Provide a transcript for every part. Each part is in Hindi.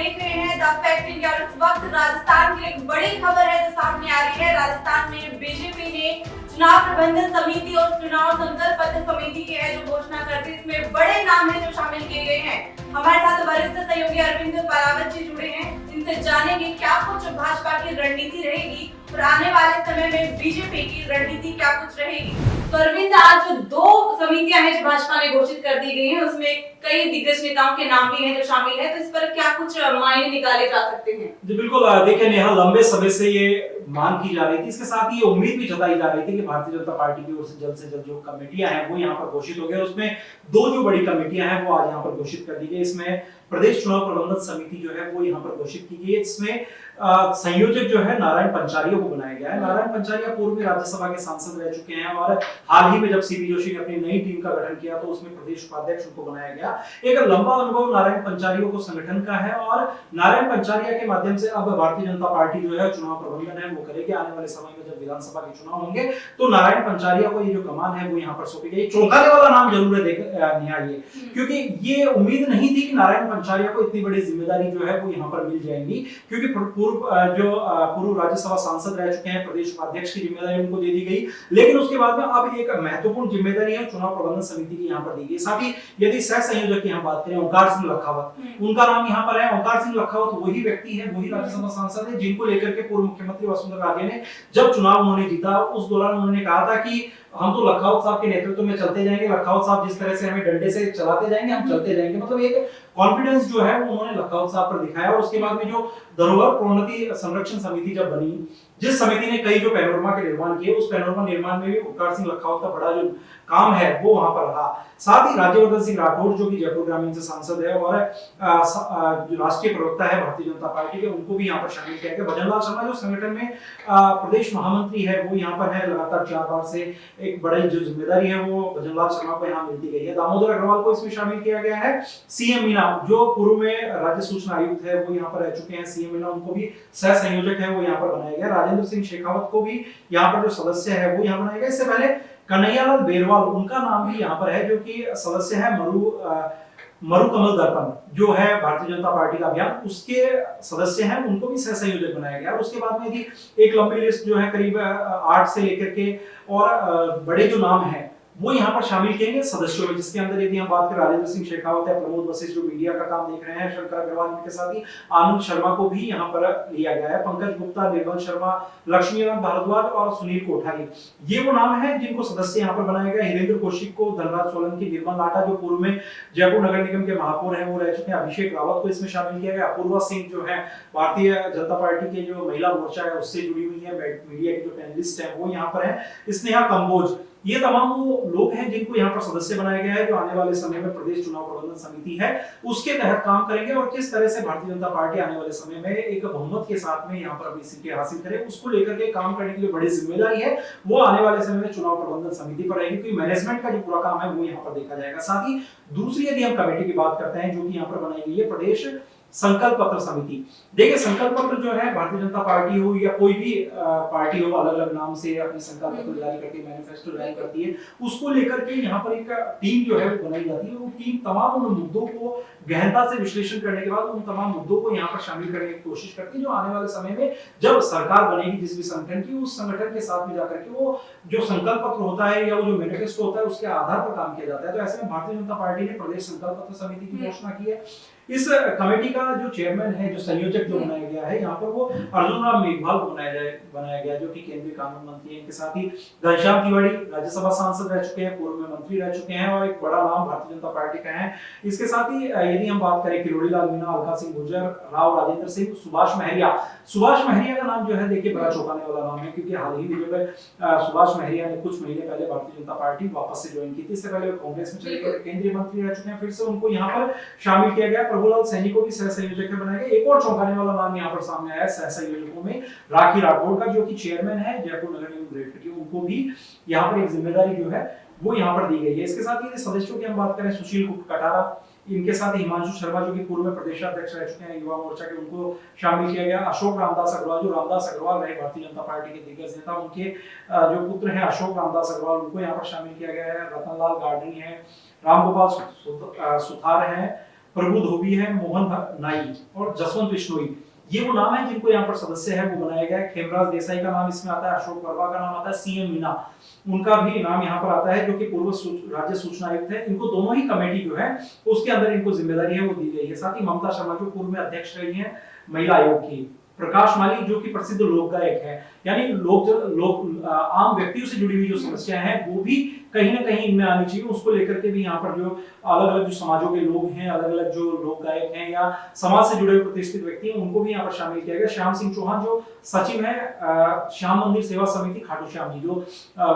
देख रहे हैं द फैक्ट इंडिया और इस वक्त राजस्थान की एक बड़ी खबर है जो सामने आ रही है। राजस्थान में बीजेपी ने चुनाव प्रबंधन समिति और चुनाव संकल्प पत्र समिति की है जो घोषणा करती है। इसमें बड़े नाम है जो शामिल किए गए हैं। हमारे साथ वरिष्ठ सहयोगी अरविंद परावत जी जुड़े हैं, इनसे जानेंगे क्या कुछ भाजपा की रणनीति रहेगी और आने वाले समय में बीजेपी की रणनीति क्या कुछ रहेगी। तो अरविंद, आज जो 2 समितियां हैं जो भाजपा ने घोषित कर दी गई हैं उसमें कई दिग्गज नेताओं के नाम भी हैं जो शामिल हैं, तो इस पर क्या कुछ मायने निकाले जा सकते हैं? जी बिल्कुल। देखिए नेहा, लंबे समय से ये मांग की जा रही थी, इसके साथ ही ये उम्मीद भी जताई जा रही थी कि भारतीय जनता पार्टी की ओर से जल्द जो कमेटियां हैं वो यहाँ पर घोषित हो गए। उसमें 2 जो बड़ी कमेटियां हैं वो आज यहाँ पर घोषित कर दी गई। इसमें प्रदेश चुनाव प्रबंधन समिति जो है वो यहाँ पर घोषित की गई है। इसमें संयोजक जो है नारायण पंचारिया को बनाया गया है। नारायण पंचारिया पूर्व में राज्यसभा के सांसद रह चुके हैं और हाल ही में जब सीपी जोशी ने अपनी नई टीम का गठन किया तो उसमें प्रदेश उपाध्यक्ष उनको बनाया गया। एक लंबा अनुभव नारायण पंचारिया को संगठन का है और नारायण पंचारिया के माध्यम से अब भारतीय जनता पार्टी जो है चुनाव प्रबंधन है वो करेगी। आने वाले समय में जब विधानसभा के चुनाव होंगे तो नारायण पंचारिया को ये जो कमान है वो यहाँ पर सौंपी गई। चौंकाने वाला नाम जरूर है नेहा ये, क्योंकि ये उम्मीद नहीं थी कि नारायण पंचारिया को इतनी बड़ी जिम्मेदारी जो है वो यहाँ पर मिल जाएगी, क्योंकि पूर्व राज्यसभा सांसद रह चुके हैं, प्रदेश उपाध्यक्ष की जिम्मेदारी उनको दे दी गई। लेकिन उसके बाद में अब एक महत्वपूर्ण जिम्मेदारी है चुनाव प्रबंधन समिति की यहाँ पर दी गई। साथ ही यदि सह संयोजक की हम बात करें ओंकार सिंह लखावत, उनका नाम यहाँ पर है। ओंकार सिंह लखावत वही व्यक्ति है, वही राज्यसभा सांसद है जिनको लेकर के पूर्व मुख्यमंत्री वसुंधरा राजे ने जब चुनाव उन्होंने जीता उस दौरान उन्होंने कहा था कि हम तो लखावत साहब के नेतृत्व में चलते जाएंगे, लखावत साहब जिस तरह से हमें डंडे से चलाते जाएंगे हम चलते जाएंगे। मतलब एक कॉन्फिडेंस जो है वो उन्होंने लखावत साहब पर दिखाया। और उसके बाद में जो धरोहर प्रोन्नति संरक्षण समिति जब बनी, जिस समिति ने कई जो पैनोरमा के निर्माण किए, उस पैनोरमा निर्माण में भी ओंकार सिंह लखावत का बड़ा जो काम है वो वहां पर रहा। साथ ही राज्यवर्धन सिंह राठौड़ जो कि जयपुर ग्रामीण से सांसद है और जो राष्ट्रीय प्रवक्ता है भारतीय जनता पार्टी के, उनको भी यहाँ पर शामिल किया गया। भजन लाल शर्मा जो संगठन में प्रदेश महामंत्री है वो यहाँ पर है। लगातार 4 बार से एक बड़ी जो जिम्मेदारी है वो भजन लाल शर्मा को यहाँ मिलती गई है। दामोदर अग्रवाल को इसमें शामिल किया गया है। सीएम मीना जो पूर्व में राज्य सूचना आयुक्त है वो यहाँ पर रह चुके हैं, सीएम मीना उनको भी सह संयोजक है वो यहाँ पर बनाया गया। राजेंद्र सिंह शेखावत को भी यहाँ पर जो सदस्य है वो यहाँ बनाया गया। इससे पहले कन्हैयालाल बेरवाल उनका नाम भी यहाँ पर है जो कि सदस्य है मरु कमल दर्पण जो है भारतीय जनता पार्टी का अभियान, उसके सदस्य हैं, उनको भी सह संयोजक बनाया गया। उसके बाद में यदि एक लंबी लिस्ट जो है करीब 8 से लेकर के और बड़े जो नाम हैं वो यहाँ पर शामिल किए गए सदस्यों में, जिसके अंदर यदि हम बात करें राजेंद्र सिंह शेखावत है, प्रमोद वशिष्ठ जो मीडिया का काम देख रहे हैं, शंकर अग्रवाल के साथ ही आनंद शर्मा को भी यहाँ पर लिया गया है। पंकज गुप्ता, निर्मल शर्मा, लक्ष्मीकांत भारद्वाज और सुनील कोठारी ये वो नाम है जिनको सदस्य यहाँ पर बनाया गया। हिरेंद्र कौशिक को, धनराज सोलंकी, निर्मल लाटा जो पूर्व में जयपुर नगर निगम के महापौर है वो रह चुके हैं, अभिषेक रावत को इसमें शामिल किया गया। अपूर्वा सिंह जो है भारतीय जनता पार्टी के जो महिला मोर्चा है उससे जुड़ी हुई है, मीडिया की जो पैनलिस्ट है वो यहाँ पर है। स्नेहा कंबोज, ये तमाम वो लोग हैं जिनको यहाँ पर सदस्य बनाया गया है जो आने वाले समय में प्रदेश चुनाव प्रबंधन समिति है उसके तहत काम करेंगे और किस तरह से भारतीय जनता पार्टी आने वाले समय में एक बहुमत के साथ में यहाँ पर अपनी सीटें हासिल करे उसको लेकर के काम करने की जो बड़ी जिम्मेदारी है वो आने वाले समय में चुनाव प्रबंधन समिति पर रहेगी, क्योंकि मैनेजमेंट का जो पूरा काम है वो यहाँ पर देखा जाएगा। साथ ही दूसरी यदि हम कमेटी की बात करते हैं जो कि यहाँ पर बनाई गई है प्रदेश संकल्प पत्र समिति। देखिए संकल्प पत्र जो है भारतीय जनता पार्टी हो या कोई भी पार्टी हो अलग अलग नाम से अपने संकल्प पत्र जारी करती है, मैनिफेस्टो जारी करती है, उसको लेकर के यहाँ पर एक टीम जो है वो बनाई जाती है। वो टीम तमाम उन मुद्दों को गहनता से विश्लेषण करने के बाद उन तमाम मुद्दों को यहाँ पर शामिल करने की कोशिश करती है जो आने वाले समय में जब सरकार बनेगी जिस भी संगठन की, उस संगठन के साथ में जाकर के वो जो संकल्प पत्र होता है या वो जो मैनिफेस्टो होता है उसके आधार पर काम किया जाता है। तो ऐसे में भारतीय जनता पार्टी ने प्रदेश संकल्प पत्र समिति की घोषणा की है। इस कमेटी का जो चेयरमैन है, जो संयोजक जो बनाया गया है यहाँ पर वो अर्जुन राम मेघवाल को बनाया गया जो कि केंद्रीय कानून मंत्री है। इनके साथ ही घनश्याम तिवारी राज्यसभा सांसद रह चुके हैं, पूर्व में मंत्री रह चुके हैं और एक बड़ा नाम भारतीय जनता पार्टी का है। इसके साथ ही यदि हम बात करें किरोड़ी लाल मीणा, अलका सिंह गुर्जर, राव राजेंद्र सिंह, सुभाष महरिया का नाम जो है देखिए बड़ा चौंकाने वाला नाम है, क्योंकि हाल ही में जो है सुभाष महरिया ने कुछ महीने पहले भारतीय जनता पार्टी वापस से ज्वाइन की थी। इससे पहले कांग्रेस में चले गए, केंद्रीय मंत्री रह चुके हैं, फिर से उनको यहाँ पर शामिल किया गया। प्रभुलाल सैनी को भी सह संयोजक बनाया गया। एक और चौंकाने वाला नाम यहाँ पर सामने आया सह संयोजकों में राखी राठौड़ का, जो कि चेयरमैन है जयपुर नगर निगम ग्रेटर की, उनको भी यहाँ पर एक जिम्मेदारी जो है वो यहाँ पर दी गई है। इसके साथ ही सदस्यों की हम बात करें, सुशील कटारा, इनके साथ हिमांशु शर्मा जो कि पूर्व में प्रदेशाध्यक्ष रह चुके हैं युवा मोर्चा के, उनको शामिल किया गया। अशोक रामदास अग्रवाल, जो रामदास अग्रवाल रहे भारतीय जनता पार्टी के दिग्गज नेता, उनके जो पुत्र हैं अशोक रामदास अग्रवाल, उनको यहाँ पर शामिल किया गया है। रतनलाल गार्डनी है, रामगोपाल सुथार हैं प्रभु धोबी है, मोहन नाई और जसवंत बिश्नोई, ये वो नाम है जिनको यहाँ पर सदस्य है वो बनाया गया है। खेमराज देसाई का नाम इसमें आता है, अशोक वर्मा का नाम आता है, सीएम मीना उनका भी नाम यहाँ पर आता है जो कि पूर्व राज्य सूचना आयुक्त है। इनको दोनों ही कमेटी जो है उसके अंदर इनको जिम्मेदारी है वो दी गई है। साथ ही ममता शर्मा जो पूर्व में अध्यक्ष रही है महिला आयोग की, प्रकाश माली जो कि प्रसिद्ध लोक गायक है, यानी लोक आम व्यक्तियों से जुड़ी हुई जो समस्याएं हैं वो भी कहीं ना कहीं इनमें आनी चाहिए। उसको लेकर के भी यहाँ पर जो अलग अलग जो समाजों के लोग हैं, अलग अलग जो लोक गायक हैं या समाज से जुड़े हुए प्रतिष्ठित व्यक्ति हैं उनको भी यहाँ पर शामिल किया गया। श्याम सिंह चौहान जो सचिव है श्याम मंदिर सेवा समिति खाटू श्याम जी जो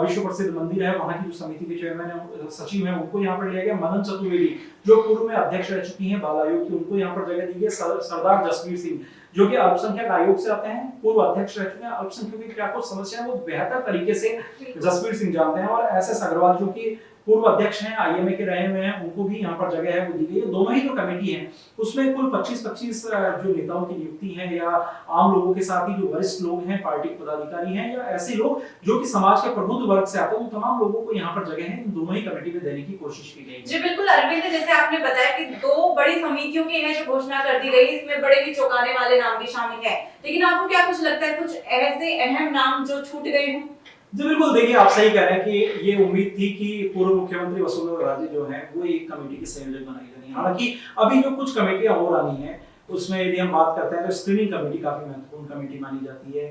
विश्व प्रसिद्ध मंदिर है वहां की जो समिति के चेयरमैन है सचिव है उनको यहाँ पर लिया गया। मनन चतुर्वेदी जो पूर्व में अध्यक्ष रह चुकी है बाल आयोग की, उनको यहाँ पर जगह दी गई। सरदार जसवीर सिंह जो कि अल्पसंख्यक आयोग से आते हैं, पूर्व अध्यक्ष रह चुके हैं। अल्पसंख्यकों की क्या कुछ समस्या है वो बेहतर तरीके से जसवीर सिंह जानते हैं। और एस एस अग्रवाल जो कि पूर्व अध्यक्ष हैं, आईएमए के रहे हुए हैं, उनको भी यहाँ पर जगह है वो दी गई है। दोनों ही जो कमेटी है उसमें कुल 25-25 जो नेताओं की नियुक्ति है या आम लोगों के साथ ही जो वरिष्ठ लोग हैं, पार्टी के पदाधिकारी हैं या ऐसे लोग जो कि समाज के प्रबुद्ध वर्ग से आते हैं, उन तमाम लोगों को यहाँ पर जगह है इन दोनों ही कमेटी में देने की कोशिश की गई। जी बिल्कुल अरविंद, जैसे आपने बताया कि 2 बड़ी समितियों की है जो घोषणा कर दी गई, इसमें बड़े ही चौंकाने वाले नाम भी शामिल है, लेकिन आपको क्या कुछ लगता है कुछ ऐसे अहम नाम जो छूट गए हों? जी बिल्कुल, देखिए आप सही कह रहे हैं कि ये उम्मीद थी कि पूर्व मुख्यमंत्री वसुंधरा राजे जो है वो एक कमेटी के संयोजक बनाई जाएंगी। हालांकि अभी जो कुछ कमेटियां और आनी है उसमें यदि हम बात करते हैं तो स्क्रीनिंग कमेटी काफी महत्वपूर्ण कमेटी मानी जाती है,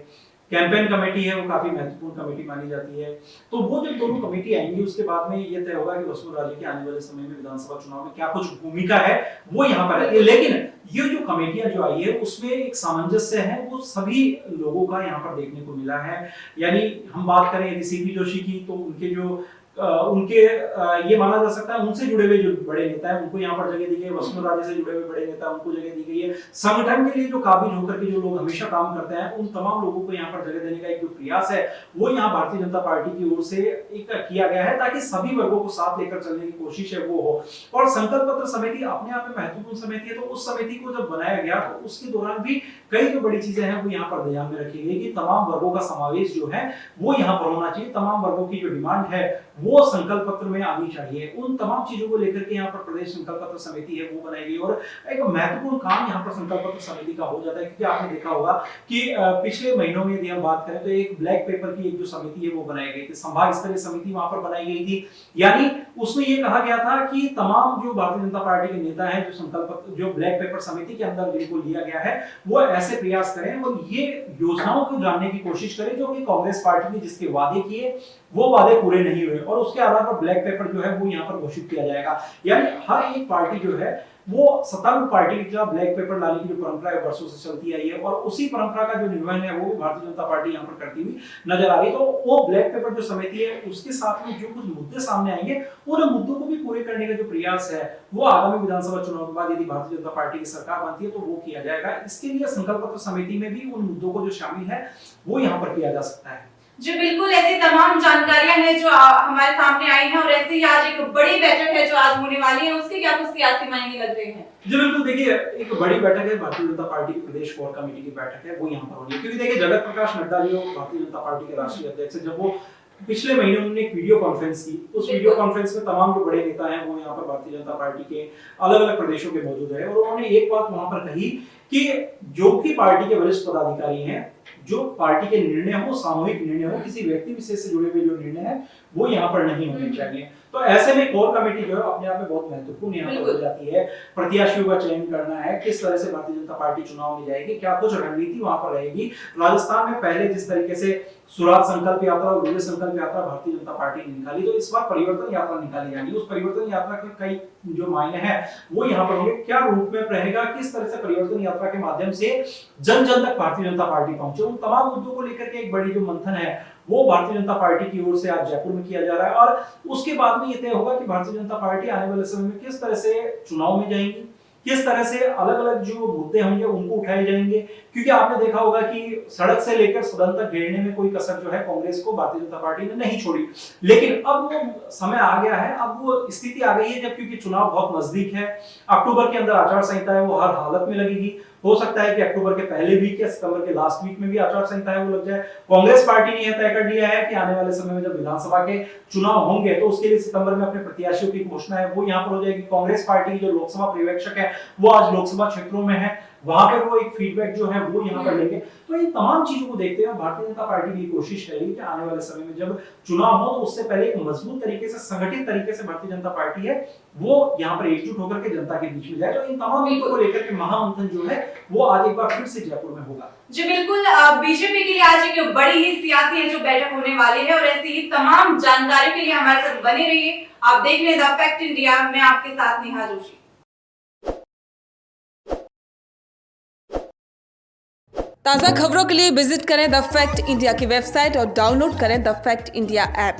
कैंपेन कमेटी है वो काफी महत्वपूर्ण कमेटी मानी जाती है। तो वो जब दोनों कमेटी आएंगी उसके बाद में ये तय होगा कि वसुंधरा राजे के आने वाले समय में विधानसभा चुनाव में क्या कुछ भूमिका है वो यहाँ पर रहती है। लेकिन ये जो कमेटियां जो आई है उसमें एक सामंजस्य है वो सभी लोगों का यहाँ पर देखने को मिला है। यानी हम बात करें यदि सीपी जोशी की तो उनके जो ये माना जा सकता है उनसे जुड़े हुए जो बड़े नेता हैं उनको यहाँ पर जगह दी गई है। वसुंधरा राजे से जुड़े हुए बड़े नेता उनको जगह दी गई है। संगठन के लिए जो काबिज होकर के जो लोग हमेशा काम करते हैं उन तमाम लोगों को यहाँ पर जगह देने का एक जो प्रयास है वो यहाँ भारतीय जनता पार्टी की ओर से एक किया गया है ताकि सभी वर्गों को साथ लेकर चलने की कोशिश है वो हो। और संकल्प पत्र समिति अपने आप में महत्वपूर्ण समिति है, तो उस समिति को जब बनाया गया तो उसके दौरान भी कई जो बड़ी चीजें हैं वो यहाँ पर ध्यान में रखी गई कि तमाम वर्गों का समावेश जो है वो यहाँ पर होना चाहिए। तमाम वर्गों की जो डिमांड है वो संकल्प पत्र में आनी चाहिए। उन तमाम चीजों को लेकर के यहाँ पर प्रदेश संकल्प पत्र समिति है वो बनाई गई और एक महत्वपूर्ण काम यहाँ पर संकल्प पत्र समिति का हो जाता है। क्योंकि आपने देखा होगा कि पिछले महीनों में यदि हम बात करें तो एक ब्लैक पेपर की एक जो समिति है वो बनाई गई थी, संभाग स्तरीय समिति वहां पर बनाई गई थी। यानी उसमें ये कहा गया था कि तमाम जो भारतीय जनता पार्टी के नेता हैं जो संकल्प जो ब्लैक पेपर समिति के अंदर जिनको लिया गया है वो ऐसे प्रयास करें और ये योजनाओं को जानने की कोशिश करें जो कि कांग्रेस पार्टी ने जिसके वादे किए वो वादे पूरे नहीं हुए और उसके आधार पर ब्लैक पेपर जो है वो यहाँ पर घोषित किया जाएगा। यानी हर एक पार्टी जो है वो सत्तारूढ़ पार्टी के खिलाफ ब्लैक पेपर लाने की जो परंपरा है वर्षों से चलती आई है और उसी परंपरा का जो निर्वहन है वो भारतीय जनता पार्टी यहाँ पर करती हुई नजर आ रही है। तो वो ब्लैक पेपर जो समिति है उसके साथ में जो कुछ मुद्दे सामने आएंगे उन मुद्दों को भी पूरे करने का जो प्रयास है वो आगामी विधानसभा चुनाव के बाद यदि भारतीय जनता पार्टी की सरकार बनती है तो वो किया जाएगा। इसके लिए संकल्प पत्र समिति में भी उन मुद्दों को जो शामिल है वो यहाँ पर किया जा सकता है। जी बिल्कुल, ऐसी तमाम जानकारियां हैं जो हमारे सामने आई हैं और ऐसे ही आज एक बड़ी बैठक है जो आज होने वाली है, उसके क्या कुछ सियासी मायने लग रहे हैं? जी बिल्कुल, देखिए एक बड़ी बैठक है भारतीय जनता पार्टी की प्रदेश कोर कमेटी की बैठक है वो यहाँ पर होनी है। क्योंकि देखिए जगत प्रकाश नड्डा जो भारतीय जनता पार्टी के राष्ट्रीय अध्यक्ष है जब वो पिछले महीने उन्होंने एक वीडियो कॉन्फ्रेंस की, उस वीडियो कॉन्फ्रेंस में तमाम जो बड़े नेता हैं वो यहाँ पर भारतीय जनता पार्टी के अलग अलग प्रदेशों के मौजूद है और उन्होंने एक बात वहां पर कही कि जो भी पार्टी के वरिष्ठ पदाधिकारी हैं जो पार्टी के निर्णय हो सामूहिक निर्णय हो किसी व्यक्ति विशेष से जुड़े हुए जो निर्णय है वो यहाँ पर नहीं होने चाहिए। तो ऐसे में कोर कमेटी जो है अपने आप में बहुत महत्वपूर्ण यहाँ पर हो जाती है। प्रत्याशियों का चयन करना है, किस तरह से भारतीय जनता पार्टी चुनाव में जाएगी, क्या कुछ रणनीति वहां पर रहेगी। राजस्थान में पहले जिस तरीके से सुराज संकल्प यात्रा और विजय संकल्प यात्रा भारतीय जनता पार्टी ने निकाली तो इस बार परिवर्तन यात्रा निकाली जाएगी। उस परिवर्तन यात्रा के कई जो मायने हैं वो यहाँ पर होंगे, क्या रूप में रहेगा, किस तरह से परिवर्तन यात्रा के माध्यम से जन जन तक भारतीय जनता पार्टी पहुंचे। उन तमाम मुद्दों को लेकर के एक बड़ी जो मंथन है वो भारतीय जनता पार्टी की ओर से आज जयपुर में किया जा रहा है और उसके बाद में ये तय होगा कि भारतीय जनता पार्टी आने वाले समय में किस तरह से चुनाव में जाएंगी, किस तरह से अलग अलग जो मुद्दे होंगे उनको उठाए जाएंगे, क्योंकि आपने देखा होगा कि सड़क से लेकर सदन तक घेरने में कोई कसर जो है कांग्रेस को भारतीय जनता पार्टी ने नहीं छोड़ी। लेकिन अब वो समय आ गया है, अब वो स्थिति आ गई है जब, क्योंकि चुनाव बहुत नजदीक है, अक्टूबर के अंदर आचार संहिता है वो हर हालत में लगेगी। हो सकता है कि अक्टूबर के पहले वीक या सितंबर के लास्ट वीक में भी आचार संहिता है वो लग जाए। कांग्रेस पार्टी ने यह तय कर लिया है कि आने वाले समय में जब विधानसभा के चुनाव होंगे तो उसके लिए सितंबर में अपने प्रत्याशियों की घोषणा है वो यहाँ पर हो जाएगी। कांग्रेस पार्टी की जो लोकसभा पर्यवेक्षक है वो आज लोकसभा क्षेत्रों में है, वहां पर वो एक फीडबैक जो है वो यहाँ पर लेंगे। तो इन तमाम चीजों को देखते हुए भारतीय जनता पार्टी की कोशिश रहेगी कि आने वाले समय में जब चुनाव हो तो उससे पहले एक मजबूत तरीके से, संगठित तरीके से भारतीय जनता पार्टी है वो यहाँ पर एकजुट होकर के जनता के बीच में जाए। तो इन तमाम मुद्दों को लेकर के महामंथन जो है वो आज एक बार फिर से जयपुर में होगा। जी बिल्कुल, बीजेपी के लिए आज एक बड़ी ही सियासी है जो बैठक होने वाली है और ऐसी ही तमाम जानकारी के लिए हमारे साथ बने रहिए। आप देख रहे हैं द फैक्ट इंडिया, मैं आपके साथ नेहा जोशी। ताज़ा खबरों के लिए विजिट करें द फैक्ट इंडिया की वेबसाइट और डाउनलोड करें द फैक्ट इंडिया ऐप।